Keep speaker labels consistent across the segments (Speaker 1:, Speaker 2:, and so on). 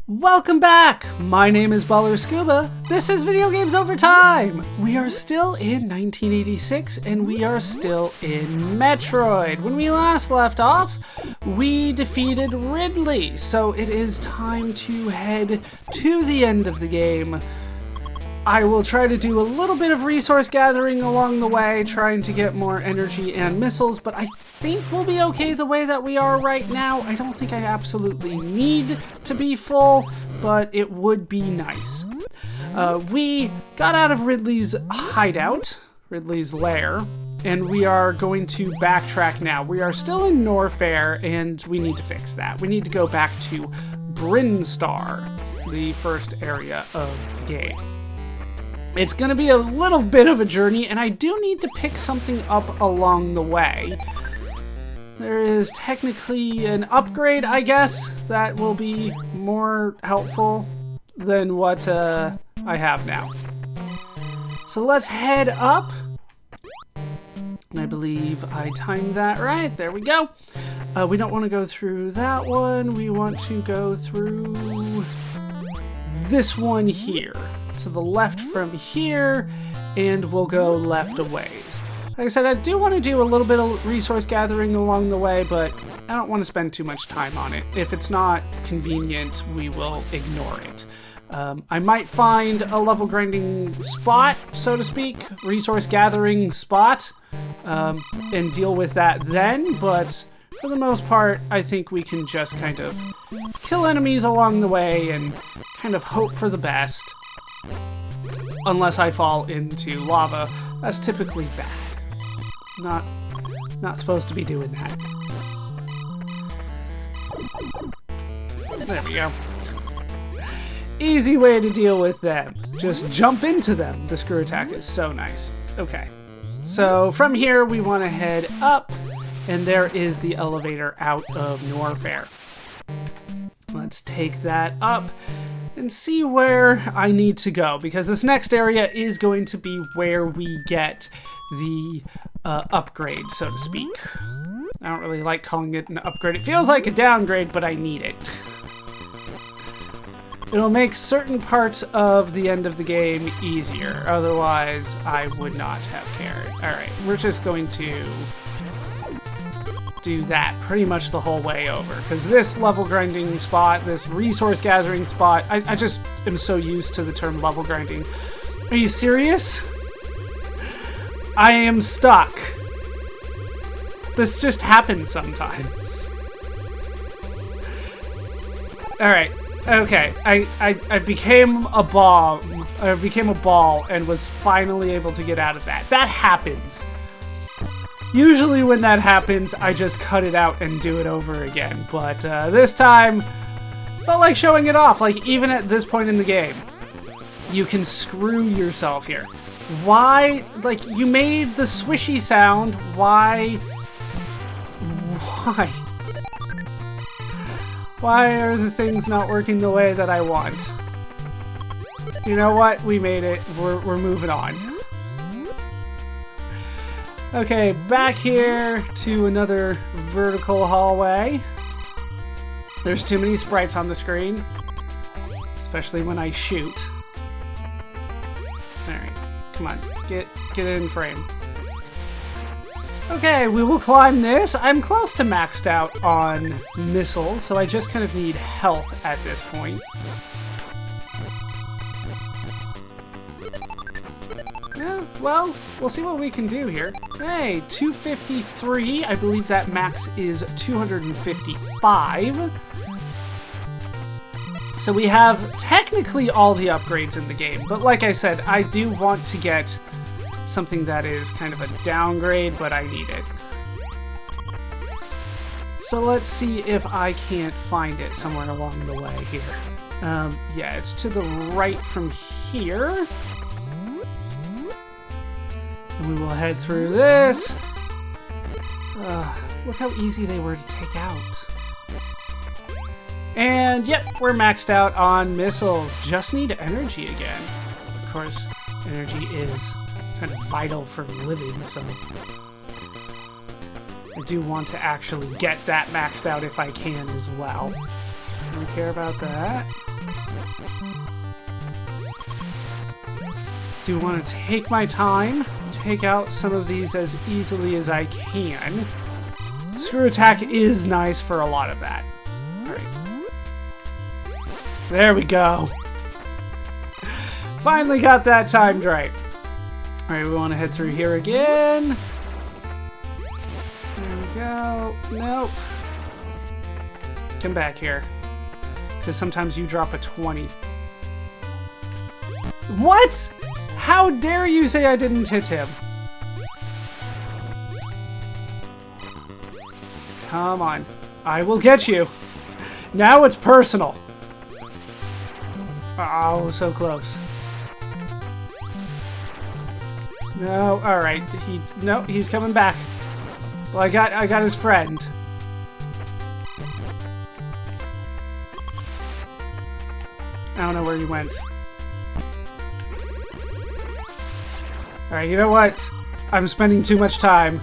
Speaker 1: Welcome back! My name is Baller Scuba. This is Video Games Over Time! We are still in 1986 and we are still in Metroid. When we last left off, we defeated Ridley, so it is time to head to the end of the game. I will try to do a little bit of resource gathering along the way, trying to get more energy and missiles, but I think we'll be okay the way that we are right now. I don't think I absolutely need to be full, but it would be nice. We got out of Ridley's hideout, Ridley's lair, and we are going to backtrack now. We are still in Norfair, and we need to fix that. We need to go back to Brinstar, the first area of the game. It's going to be a little bit of a journey, and I do need to pick something up along the way. There is technically an upgrade, I guess, that will be more helpful than what I have now. So let's head up. I believe I timed that right. There we go. We don't want to go through that one. We want to go through this one here. To the left from here, and we'll go left a ways. Like I said, I do want to do a little bit of resource gathering along the way, but I don't want to spend too much time on it. If it's not convenient, we will ignore it. I might find a level grinding spot, so to speak, resource gathering spot, and deal with that then, but for the most part, I think we can just kind of kill enemies along the way and kind of hope for the best. Unless I fall into lava, that's typically bad. Not supposed to be doing that. There we go. Easy way to deal with them. Just jump into them. The screw attack is so nice. Okay. So from here, we want to head up, and there is the elevator out of Norfair. Let's take that up and see where I need to go, because this next area is going to be where we get the upgrade, so to speak. I don't really like calling it an upgrade. It feels like a downgrade, but I need it. It'll make certain parts of the end of the game easier. Otherwise, I would not have cared. Alright, we're just going to do that pretty much the whole way over, because this level grinding spot, this resource gathering spot, I just am so used to the term level grinding. Are you serious? I am stuck. This just happens sometimes. Alright, okay, I became a bomb. I became a ball and was finally able to get out of that. That happens. Usually when that happens, I just cut it out and do it over again. But this time, felt like showing it off. Like, even at this point in the game, you can screw yourself here. Why? Like, you made the swishy sound. Why? Why? Why are the things not working the way that I want? You know what? We made it. We're moving on. Okay, back here to another vertical hallway. There's too many sprites on the screen, especially when I shoot. Alright, come on, get in frame. Okay, we will climb this. I'm close to maxed out on missiles, so I just kind of need health at this point. Yeah, well, we'll see what we can do here. Hey, 253. I believe that max is 255. So we have technically all the upgrades in the game, but like I said, I do want to get something that is kind of a downgrade, but I need it. So let's see if I can't find it somewhere along the way here. Yeah, it's to the right from here. And we will head through this. Look how easy they were to take out. And yep, we're maxed out on missiles. Just need energy again. Of course, energy is kind of vital for living, so I do want to actually get that maxed out if I can as well. Don't care about that. Do want to take my time, take out some of these as easily as I can. Screw attack is nice for a lot of that. Alright. There we go. Finally got that timed right. Alright, we want to head through here again. There we go. Nope. Come back here. Because sometimes you drop a 20. What? How dare you say I didn't hit him? Come on. I will get you. Now it's personal. Oh, so close. No, alright. No, he's coming back. Well, I got his friend. I don't know where he went. Alright, you know what? I'm spending too much time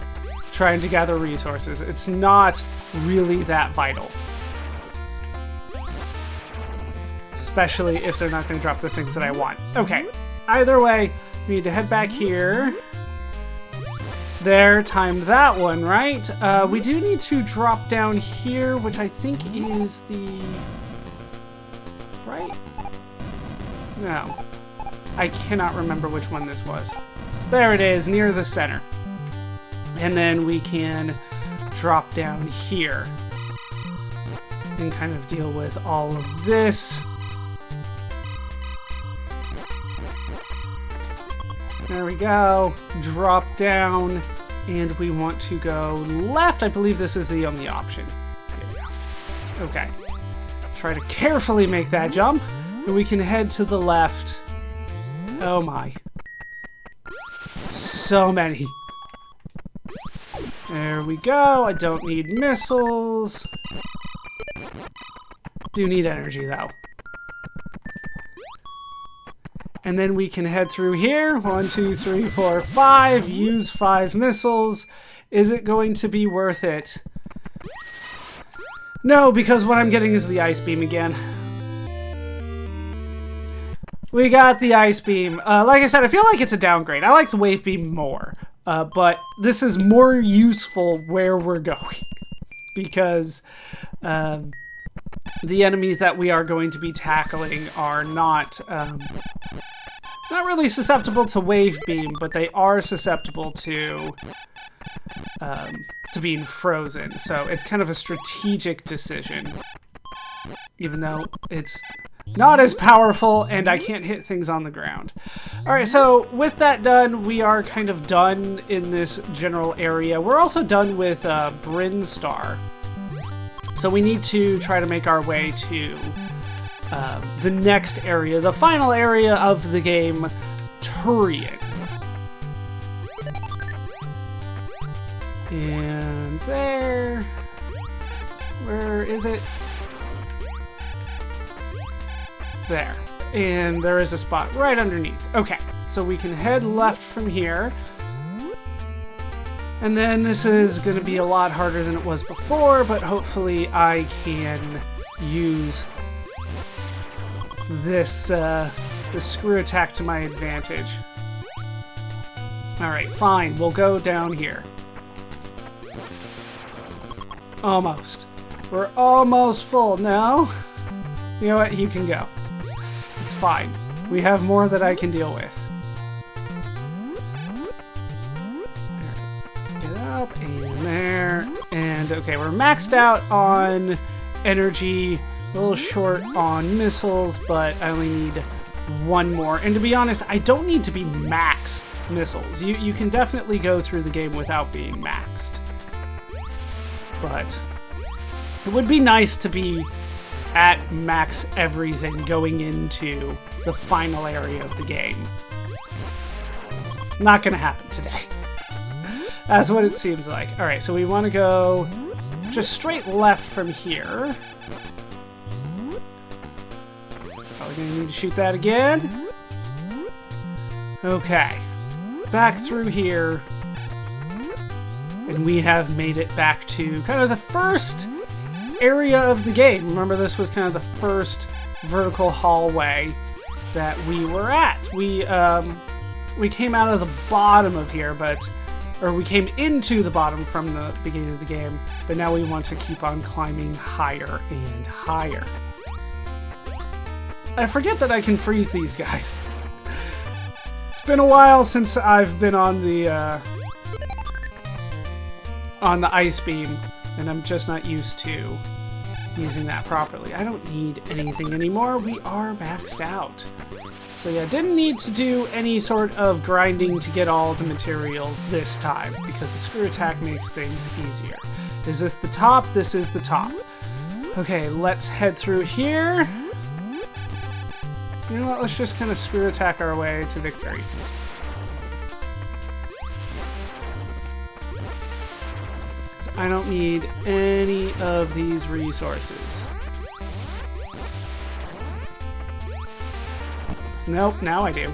Speaker 1: trying to gather resources. It's not really that vital. Especially if they're not going to drop the things that I want. Okay, either way, we need to head back here. There, timed that one, right? We do need to drop down here, which I think is the... right? No. I cannot remember which one this was. There it is, near the center. And then we can drop down here and kind of deal with all of this. There we go. Drop down, and we want to go left. I believe this is the only option. Okay. Try to carefully make that jump, and we can head to the left. Oh my. So many. There we go. I don't need missiles. Do need energy, though. And then we can head through here. 1, 2, 3, 4, 5. Use 5 missiles. Is it going to be worth it? No, because what I'm getting is the ice beam again. We got the ice beam. Like I said, I feel like it's a downgrade. I like the wave beam more. But this is more useful where we're going. Because the enemies that we are going to be tackling are not really susceptible to wave beam, but they are susceptible to being frozen. So it's kind of a strategic decision, even though it's not as powerful and I can't hit things on the ground. All right, so with that done, we are kind of done in this general area. We're also done with Brinstar. So we need to try to make our way to the next area, the final area of the game, Turian. And there... where is it? There. And there is a spot right underneath. Okay, so we can head left from here. And then this is going to be a lot harder than it was before, but hopefully I can use this screw attack to my advantage. Alright, fine. We'll go down here. Almost. We're almost full. No? You know what? You can go. It's fine. We have more that I can deal with. Get up and there. And okay, we're maxed out on energy. A little short on missiles, but I only need one more. And to be honest, I don't need to be max missiles. You can definitely go through the game without being maxed. But it would be nice to be at max everything going into the final area of the game. Not gonna happen today. That's what it seems like. Alright, so we want to go just straight left from here. Probably gonna need to shoot that again. Okay. Back through here. And we have made it back to kind of the first area of the game. Remember, this was kind of the first vertical hallway that we were at. We came out of the bottom of here, or we came into the bottom from the beginning of the game, but now we want to keep on climbing higher and higher. I forget that I can freeze these guys. It's been a while since I've been on the ice beam, and I'm just not used to using that properly. I don't need anything anymore. We are maxed out. So yeah, didn't need to do any sort of grinding to get all the materials this time, because the screw attack makes things easier. Is this the top? This is the top. Okay, let's head through here. You know what, let's just kind of screw attack our way to victory. I don't need any of these resources. Nope, now I do.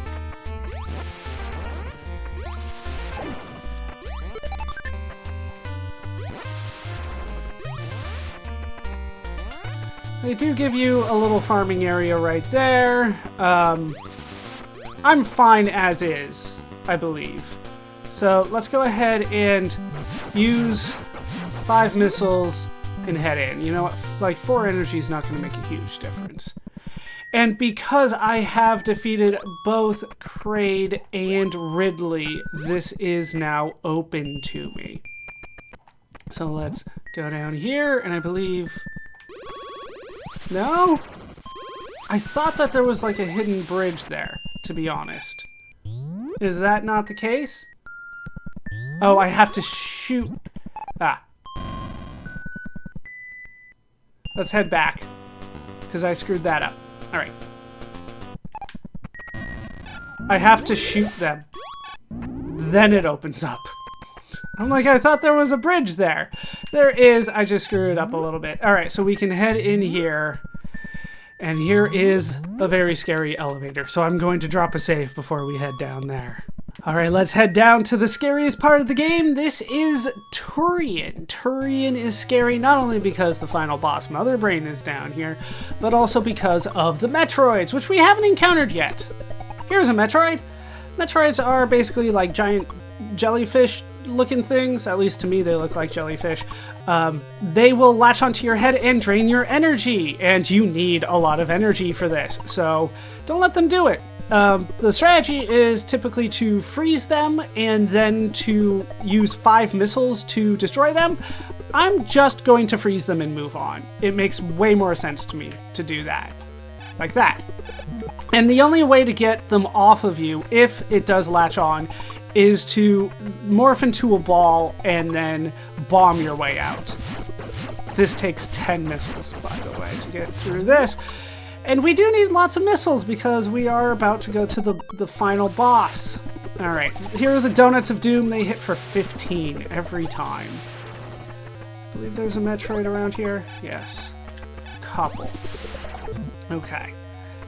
Speaker 1: They do give you a little farming area right there. I'm fine as is, I believe. So let's go ahead and use 5 missiles and head in. You know what? Like 4 energy is not going to make a huge difference. And because I have defeated both Kraid and Ridley, this is now open to me. So let's go down here, and I believe... No? I thought that there was like a hidden bridge there, to be honest. Is that not the case? Oh, I have to shoot... Ah. Let's head back, because I screwed that up. Alright. I have to shoot them. Then it opens up. I'm like, I thought there was a bridge there. There is, I just screwed it up a little bit. Alright, so we can head in here. And here is a very scary elevator. So I'm going to drop a save before we head down there. Alright, let's head down to the scariest part of the game. This is Tourian. Tourian is scary not only because the final boss, Mother Brain, is down here, but also because of the Metroids, which we haven't encountered yet. Here's a Metroid. Metroids are basically like giant jellyfish-looking things. At least to me, they look like jellyfish. They will latch onto your head and drain your energy, and you need a lot of energy for this, so don't let them do it. The strategy is typically to freeze them and then to use 5 missiles to destroy them. I'm just going to freeze them and move on. It makes way more sense to me to do that. Like that. And the only way to get them off of you, if it does latch on, is to morph into a ball and then bomb your way out. This takes 10 missiles, by the way, to get through this. And we do need lots of missiles because we are about to go to the final boss. Alright, here are the Donuts of Doom. They hit for 15 every time. I believe there's a Metroid around here. Yes. Couple. Okay.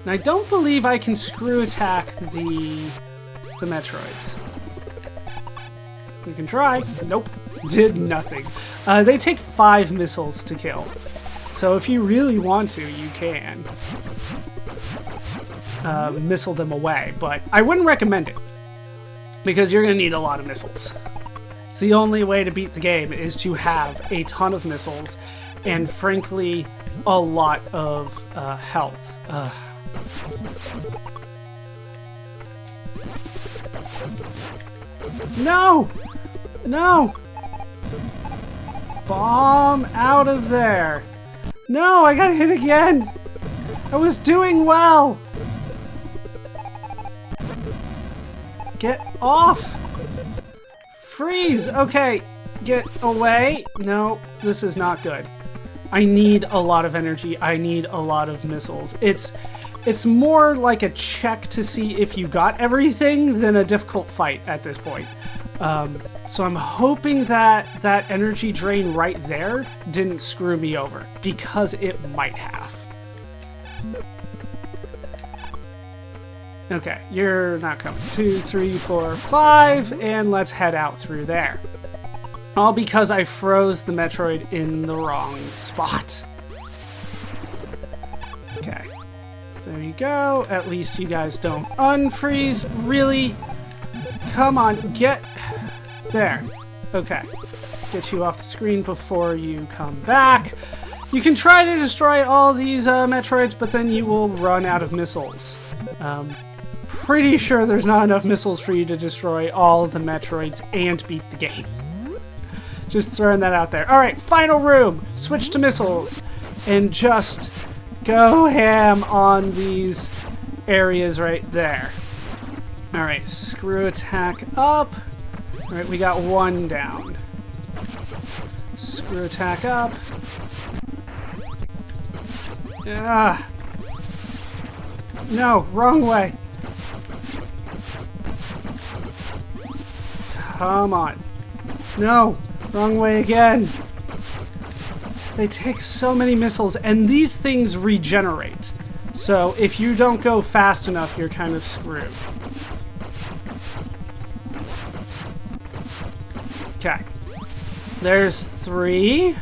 Speaker 1: And I don't believe I can screw attack the Metroids. We can try. Nope. Did nothing. They take 5 missiles to kill. So if you really want to, you can missile them away, but I wouldn't recommend it because you're going to need a lot of missiles. It's the only way to beat the game is to have a ton of missiles and, frankly, a lot of health. No! No! Bomb out of there! No, I got hit again! I was doing well! Get off! Freeze! Okay, get away. No, this is not good. I need a lot of energy. I need a lot of missiles. It's more like a check to see if you got everything than a difficult fight at this point. So I'm hoping that that energy drain right there didn't screw me over, because it might have. Okay, you're not coming. 2, 3, 4, 5, and let's head out through there. All because I froze the Metroid in the wrong spot. Okay. There you go. At least you guys don't unfreeze. Really? Come on, get... There. Okay. Get you off the screen before you come back. You can try to destroy all these Metroids, but then you will run out of missiles. Pretty sure there's not enough missiles for you to destroy all of the Metroids and beat the game. Just throwing that out there. Alright, final room. Switch to missiles. And just go ham on these areas right there. Alright, screw attack up. Alright, we got one down. Screw attack up. Ah. No, wrong way. Come on. No, wrong way again. They take so many missiles, and these things regenerate. So if you don't go fast enough, you're kind of screwed. Okay. There's 3.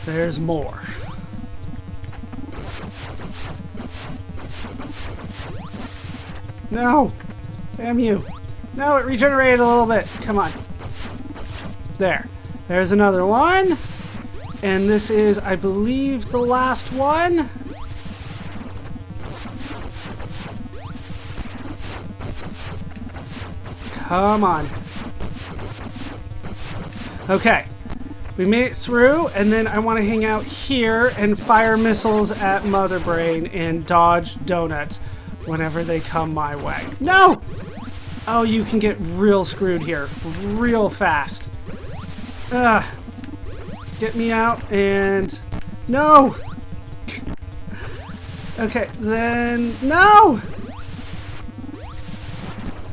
Speaker 1: There's more. No! Damn you. No, it regenerated a little bit. Come on. There. There's another one. And this is, I believe, the last one. Come on. Okay. We made it through, and then I want to hang out here and fire missiles at Mother Brain and dodge donuts whenever they come my way. No! Oh, you can get real screwed here. Real fast. Get me out and... No! Okay, then... No!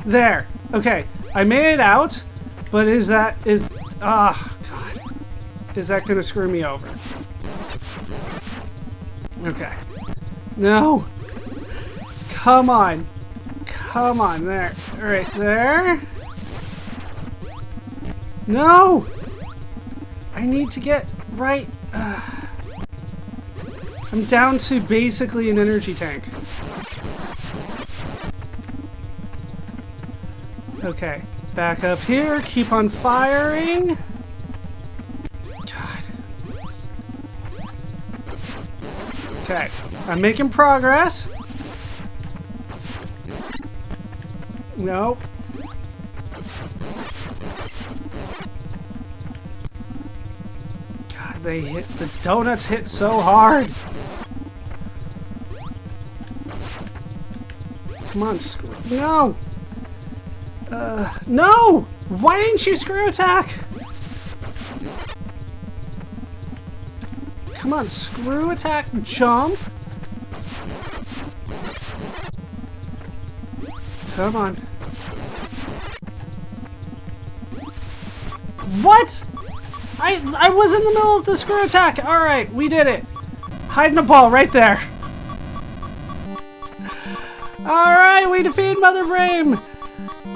Speaker 1: There. Okay, I made it out, but is that... Ah, God. Is that gonna screw me over? Okay. No! Come on. Come on, there. Right there. No! I need to get right... I'm down to basically an energy tank. Okay, back up here, keep on firing. God. Okay, I'm making progress. Nope. God, they hit... The donuts hit so hard. Come on, screw... No! No! Why didn't you screw attack? Come on, screw attack, jump. Come on. What? I was in the middle of the screw attack. All right, we did it. Hiding a ball right there. All right, we defeated Mother Brain.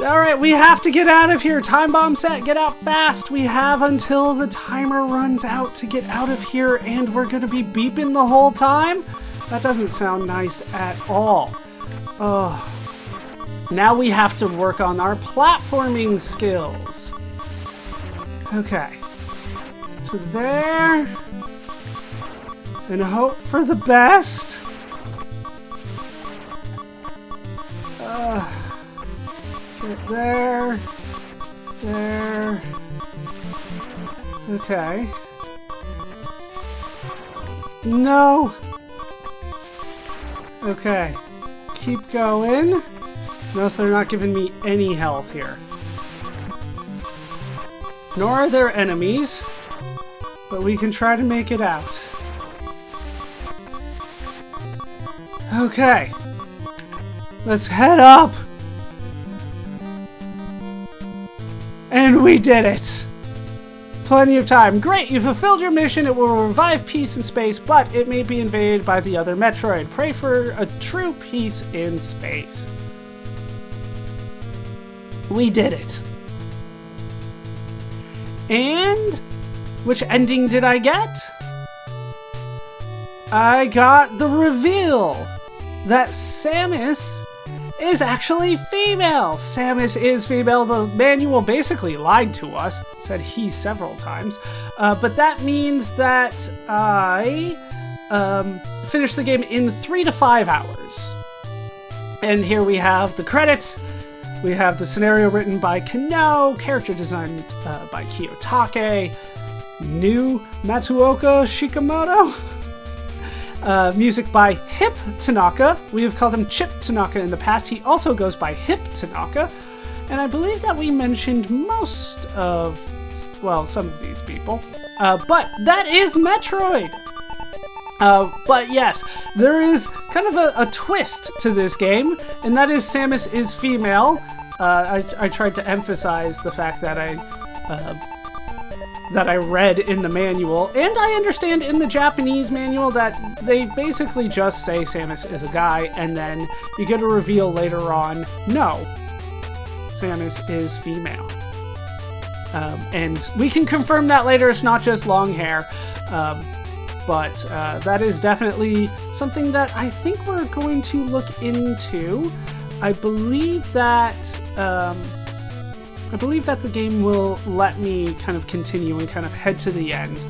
Speaker 1: All right, we have to get out of here. Time bomb set, get out fast. We have until the timer runs out to get out of here, and we're gonna be beeping the whole time? That doesn't sound nice at all. Oh. Now we have to work on our platforming skills. Okay. To there. And hope for the best. Get there. There. Okay. No. Okay. Keep going. Notice they're not giving me any health here. Nor are there enemies. But we can try to make it out. Okay. Let's head up. And we did it. Plenty of time. Great, you fulfilled your mission. It will revive peace in space, but it may be invaded by the other Metroid. Pray for a true peace in space. We did it. And which ending did I get? I got the reveal. that Samus is actually female. Samus is female. The manual basically lied to us, said he several times. But that means that I finished the game in 3 to 5 hours. And here we have the credits. We have the scenario written by Kano, character designed by Kiyotake, new Matsuoka Shikamoto, music by Hip Tanaka. We have called him Chip Tanaka in the past. He also goes by Hip Tanaka. And I believe that we mentioned most of, well, some of these people. But that is Metroid! But yes, there is kind of a twist to this game, and that is Samus is female. I tried to emphasize the fact that I read in the manual, and I understand in the Japanese manual that they basically just say Samus is a guy, and then you get a reveal later on, no, Samus is female. And we can confirm that later, it's not just long hair. But that is definitely something that I think we're going to look into. I believe that the game will let me kind of continue and kind of head to the end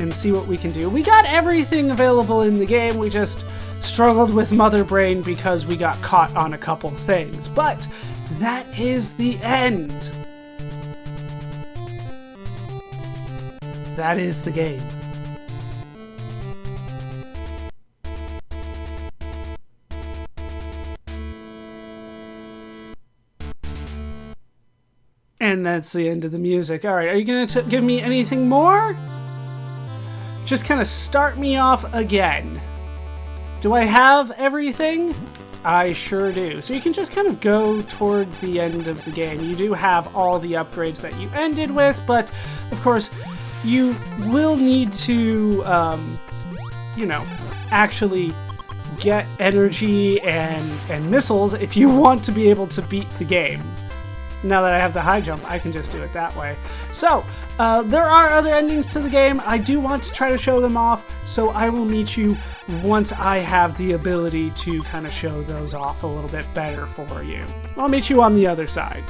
Speaker 1: and see what we can do. We got everything available in the game. We just struggled with Mother Brain because we got caught on a couple things. But that is the end. That is the game. And that's the end of the music. All right, are you going to give me anything more? Just kind of start me off again. Do I have everything? I sure do. So you can just kind of go toward the end of the game. You do have all the upgrades that you ended with, but of course, you will need to, actually get energy and missiles if you want to be able to beat the game. Now that I have the high jump, I can just do it that way. So, there are other endings to the game. I do want to try to show them off, so I will meet you once I have the ability to kind of show those off a little bit better for you. I'll meet you on the other side.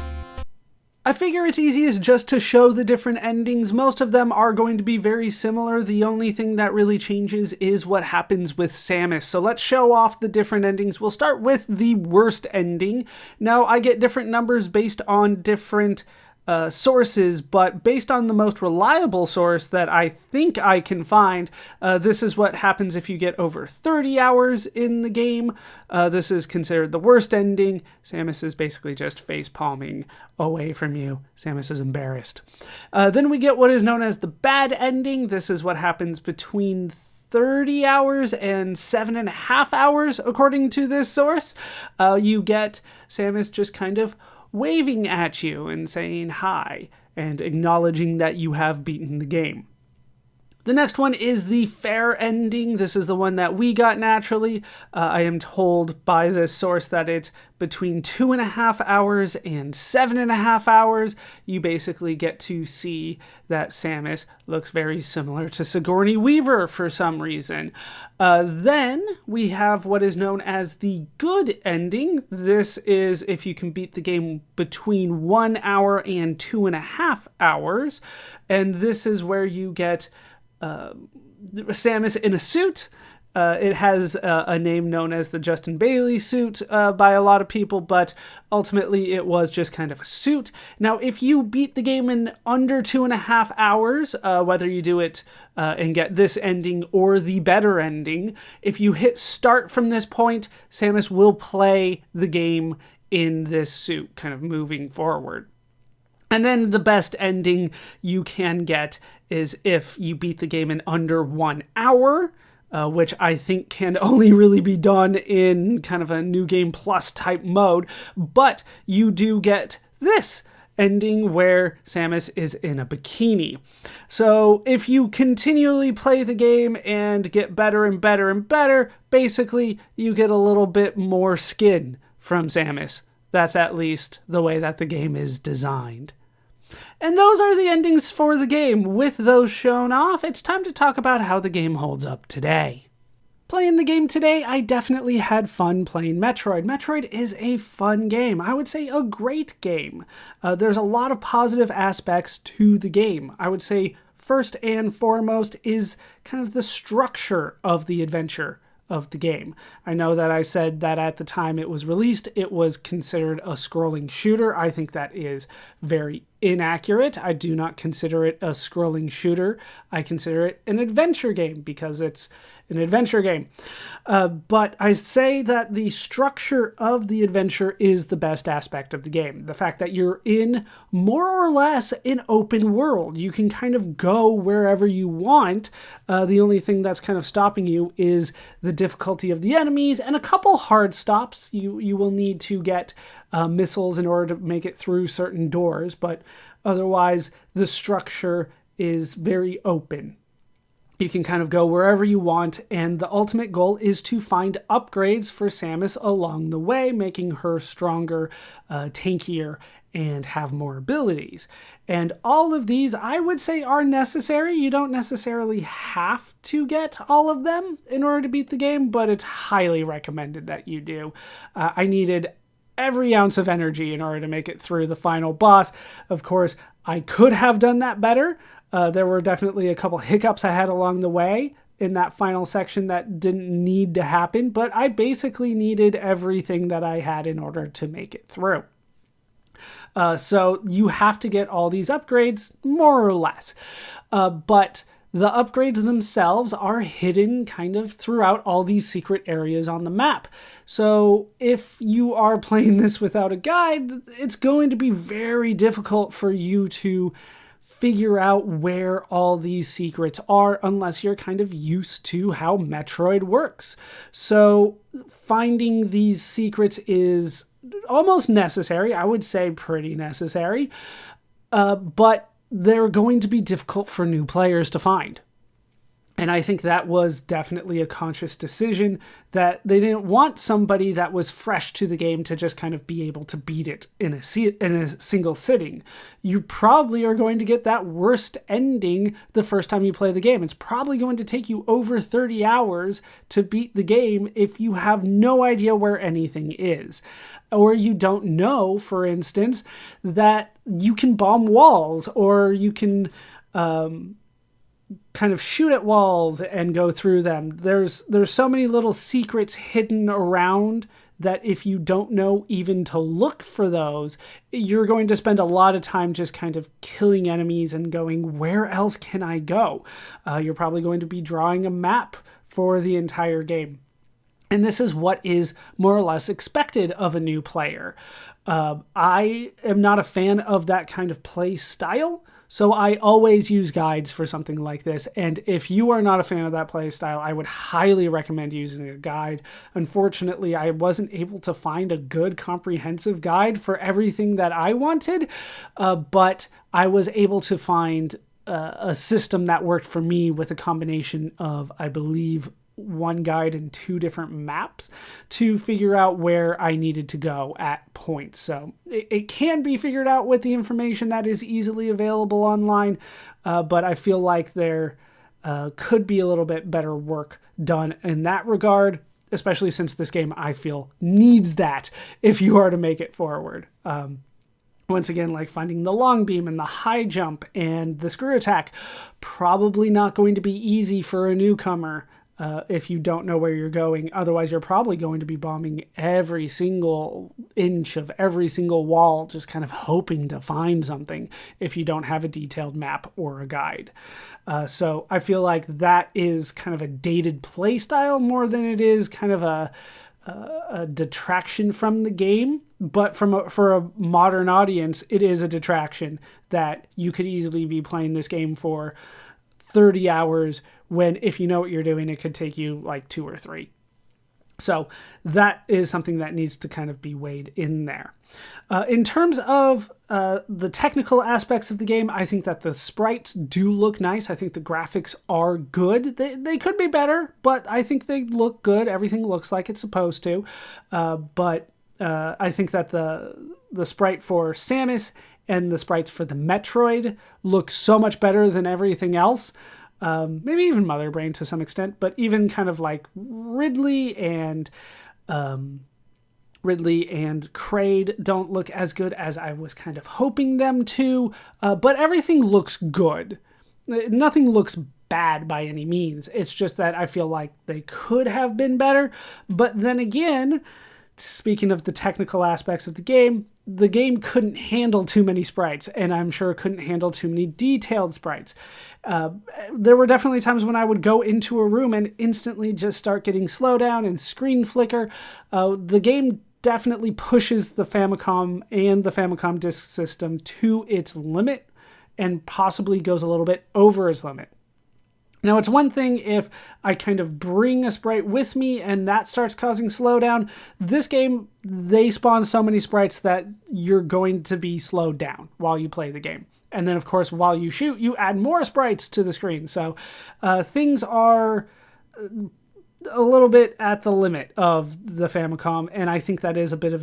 Speaker 1: I figure it's easiest just to show the different endings. Most of them are going to be very similar. The only thing that really changes is what happens with Samus. So let's show off the different endings. We'll start with the worst ending. Now, I get different numbers based on different sources, but based on the most reliable source that I think I can find, this is what happens if you get over 30 hours in the game. This is considered the worst ending. Samus is basically just face-palming away from you. Samus is embarrassed. Then we get what is known as the bad ending. This is what happens between 30 hours and 7.5 hours, according to this source. You get Samus just kind of waving at you and saying hi and acknowledging that you have beaten the game. The next one is the fair ending. This is the one that we got naturally. I am told by this source that it's between 2.5 hours and 7.5 hours. You basically get to see that Samus looks very similar to Sigourney Weaver for some reason. Then we have what is known as the good ending. This is if you can beat the game between 1 hour and 2.5 hours. And this is where you get Samus in a suit. It has a name known as the Justin Bailey suit by a lot of people, but ultimately it was just kind of a suit. Now, if you beat the game in under 2.5 hours, whether you do it and get this ending or the better ending, if you hit start from this point, Samus will play the game in this suit, kind of moving forward. And then the best ending you can get is if you beat the game in under 1 hour, which I think can only really be done in kind of a New Game Plus type mode. But you do get this ending where Samus is in a bikini. So if you continually play the game and get better and better and better, basically you get a little bit more skin from Samus. That's at least the way that the game is designed. And those are the endings for the game. With those shown off, it's time to talk about how the game holds up today. Playing the game today, I definitely had fun playing Metroid. Metroid is a fun game. I would say a great game. There's a lot of positive aspects to the game. I would say first and foremost is kind of the structure of the adventure of the game. I know that I said that at the time it was released, it was considered a scrolling shooter. I think that is very inaccurate. I do not consider it a scrolling shooter. I consider it an adventure game because it's an adventure game. But I say that the structure of the adventure is the best aspect of the game. The fact that you're in more or less an open world. You can kind of go wherever you want. The only thing that's kind of stopping you is the difficulty of the enemies and a couple hard stops. You will need to get missiles in order to make it through certain doors, but otherwise the structure is very open. You can kind of go wherever you want, and the ultimate goal is to find upgrades for Samus along the way, making her stronger, tankier, and have more abilities. And all of these, I would say, are necessary. You don't necessarily have to get all of them in order to beat the game, but it's highly recommended that you do. I needed every ounce of energy in order to make it through the final boss. Of course, I could have done that better. There were definitely a couple hiccups I had along the way in that final section that didn't need to happen, but I basically needed everything that I had in order to make it through. So you have to get all these upgrades, more or less. But the upgrades themselves are hidden kind of throughout all these secret areas on the map. So if you are playing this without a guide, it's going to be very difficult for you to figure out where all these secrets are unless you're kind of used to how Metroid works. So finding these secrets is almost necessary. I would say pretty necessary. But they're going to be difficult for new players to find. And I think that was definitely a conscious decision, that they didn't want somebody that was fresh to the game to just kind of be able to beat it in a single sitting. You probably are going to get that worst ending the first time you play the game. It's probably going to take you over 30 hours to beat the game if you have no idea where anything is. Or you don't know, for instance, that you can bomb walls, or you can kind of shoot at walls and go through them. There's so many little secrets hidden around that if you don't know even to look for those, you're going to spend a lot of time just kind of killing enemies and going, where else can I go? You're probably going to be drawing a map for the entire game. And this is what is more or less expected of a new player. I am not a fan of that kind of play style, so I always use guides for something like this. And if you are not a fan of that play style, I would highly recommend using a guide. Unfortunately, I wasn't able to find a good comprehensive guide for everything that I wanted, but I was able to find a system that worked for me with a combination of, I believe, one guide and 2 different maps to figure out where I needed to go at points. So it can be figured out with the information that is easily available online, but I feel like there could be a little bit better work done in that regard, especially since this game, I feel, needs that if you are to make it forward. Once again, like finding the long beam and the high jump and the screw attack, probably not going to be easy for a newcomer. If you don't know where you're going. Otherwise, you're probably going to be bombing every single inch of every single wall, just kind of hoping to find something if you don't have a detailed map or a guide. So I feel like that is kind of a dated play style more than it is kind of a detraction from the game. But for a modern audience, it is a detraction that you could easily be playing this game for 30 hours when, if you know what you're doing, it could take you like 2 or 3. So that is something that needs to kind of be weighed in there. In terms of the technical aspects of the game, I think that the sprites do look nice. I think the graphics are good. They could be better, but I think they look good. Everything looks like it's supposed to. But I think that the sprite for Samus and the sprites for the Metroid look so much better than everything else. maybe even Mother Brain to some extent, but even kind of like Ridley and Kraid don't look as good as I was kind of hoping them to, but everything looks good. Nothing looks bad by any means. It's just that I feel like they could have been better. But then again, speaking of the technical aspects of the game couldn't handle too many sprites, and I'm sure couldn't handle too many detailed sprites. There were definitely times when I would go into a room and instantly just start getting slowdown and screen flicker. The game definitely pushes the Famicom and the Famicom Disk System to its limit and possibly goes a little bit over its limit. Now, it's one thing if I kind of bring a sprite with me and that starts causing slowdown. This game, they spawn so many sprites that you're going to be slowed down while you play the game. And then, of course, while you shoot, you add more sprites to the screen. So things are a little bit at the limit of the Famicom, and I think that is a bit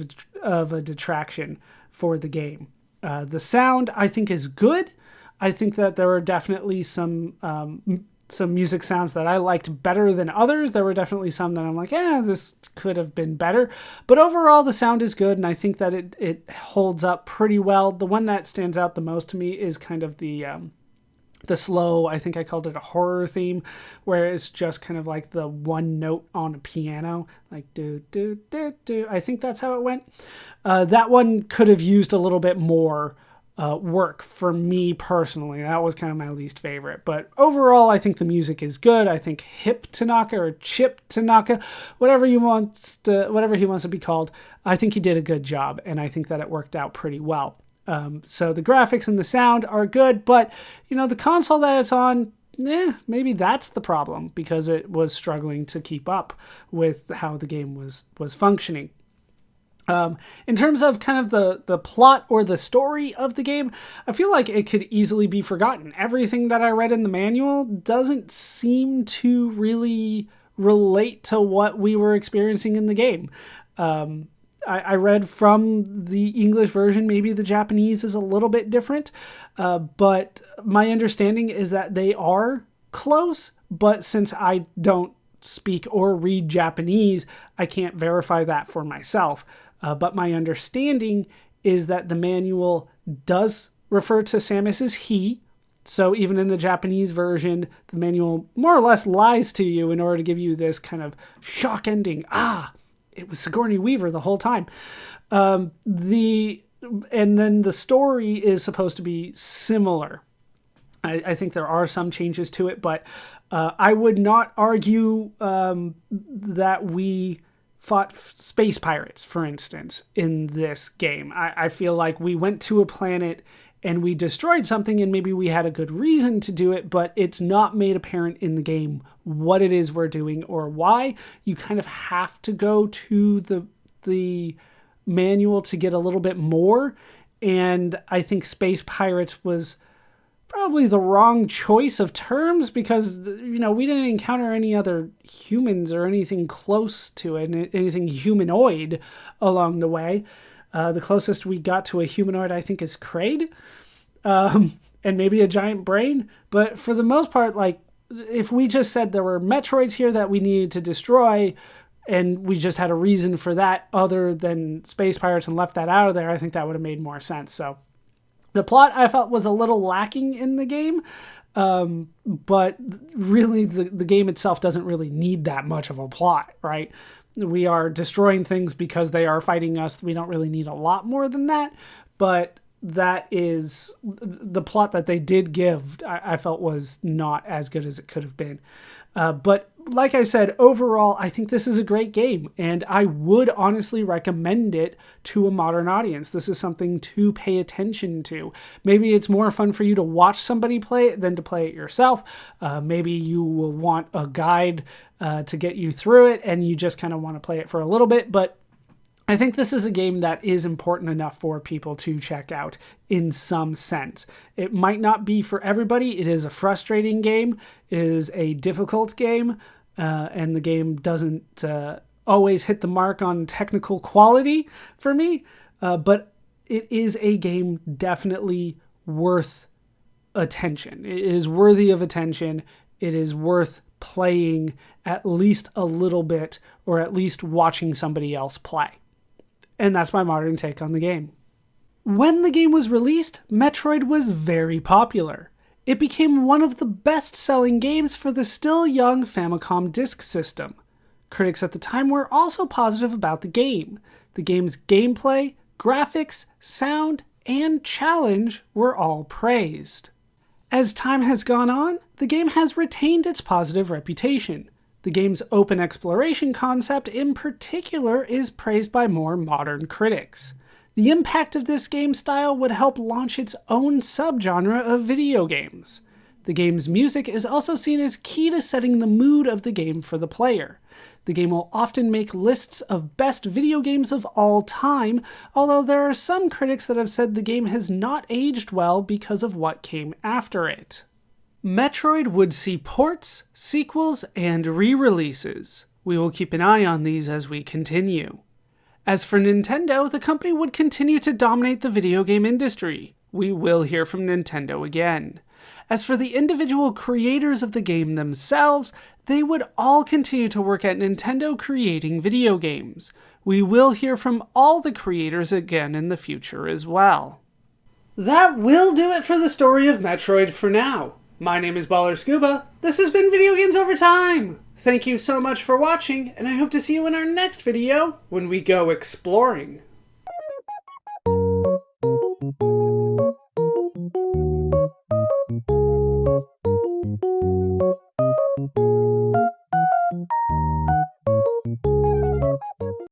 Speaker 1: of a detraction for the game. The sound, I think, is good. I think that there are definitely some music sounds that I liked better than others. There were definitely some that I'm like, this could have been better. But overall, the sound is good, and I think that it holds up pretty well. The one that stands out the most to me is kind of the slow, I think I called it a horror theme, where it's just kind of like the one note on a piano, like do, do, do, do. I think that's how it went. That one could have used a little bit more work for me personally. That was kind of my least favorite. But overall, I think the music is good. I think Hip Tanaka or Chip Tanaka, whatever he wants to be called, I think he did a good job, and I think that it worked out pretty well. So the graphics and the sound are good, but the console that it's on, maybe that's the problem, because it was struggling to keep up with how the game was functioning. In terms of kind of the plot or the story of the game, I feel like it could easily be forgotten. Everything that I read in the manual doesn't seem to really relate to what we were experiencing in the game. I read from the English version, maybe the Japanese is a little bit different, but my understanding is that they are close, but since I don't speak or read Japanese, I can't verify that for myself. But my understanding is that the manual does refer to Samus as he. So even in the Japanese version, the manual more or less lies to you in order to give you this kind of shock ending. It was Sigourney Weaver the whole time. And then the story is supposed to be similar. I think there are some changes to it, but I would not argue that we fought space pirates, for instance, in this game. I feel like we went to a planet and we destroyed something, and maybe we had a good reason to do it, but it's not made apparent in the game what it is we're doing or why. You kind of have to go to the manual to get a little bit more, and I think space pirates was probably the wrong choice of terms, because we didn't encounter any other humans or anything close to it, anything humanoid along the way. The closest we got to a humanoid, I think, is Kraid, and maybe a giant brain. But for the most part, like, if we just said there were Metroids here that we needed to destroy, and we just had a reason for that other than space pirates and left that out of there, I think that would have made more sense. So the plot, I felt, was a little lacking in the game, but really the game itself doesn't really need that much of a plot, right? We are destroying things because they are fighting us. We don't really need a lot more than that, but that is the plot that they did give, I felt was not as good as it could have been. But like I said, overall, I think this is a great game, and I would honestly recommend it to a modern audience. This is something to pay attention to. Maybe it's more fun for you to watch somebody play it than to play it yourself. Maybe you will want a guide to get you through it, and you just kind of want to play it for a little bit, but I think this is a game that is important enough for people to check out in some sense. It might not be for everybody. It is a frustrating game. It is a difficult game, and the game doesn't always hit the mark on technical quality for me, but it is a game definitely worth attention. It is worthy of attention, it is worth playing at least a little bit, or at least watching somebody else play. And that's my modern take on the game. When the game was released, Metroid was very popular. It became one of the best-selling games for the still young Famicom Disk System. Critics at the time were also positive about the game. The game's gameplay, graphics, sound, and challenge were all praised. As time has gone on, the game has retained its positive reputation. The game's open exploration concept in particular is praised by more modern critics. The impact of this game style would help launch its own subgenre of video games. The game's music is also seen as key to setting the mood of the game for the player. The game will often make lists of best video games of all time, although there are some critics that have said the game has not aged well because of what came after it. Metroid would see ports, sequels, and re-releases. We will keep an eye on these as we continue. As for Nintendo, the company would continue to dominate the video game industry. We will hear from Nintendo again. As for the individual creators of the game themselves, they would all continue to work at Nintendo creating video games. We will hear from all the creators again in the future as well. That will do it for the story of Metroid for now. My name is Baller Scuba. This has been Video Games Over Time. Thank you so much for watching, and I hope to see you in our next video when we go exploring.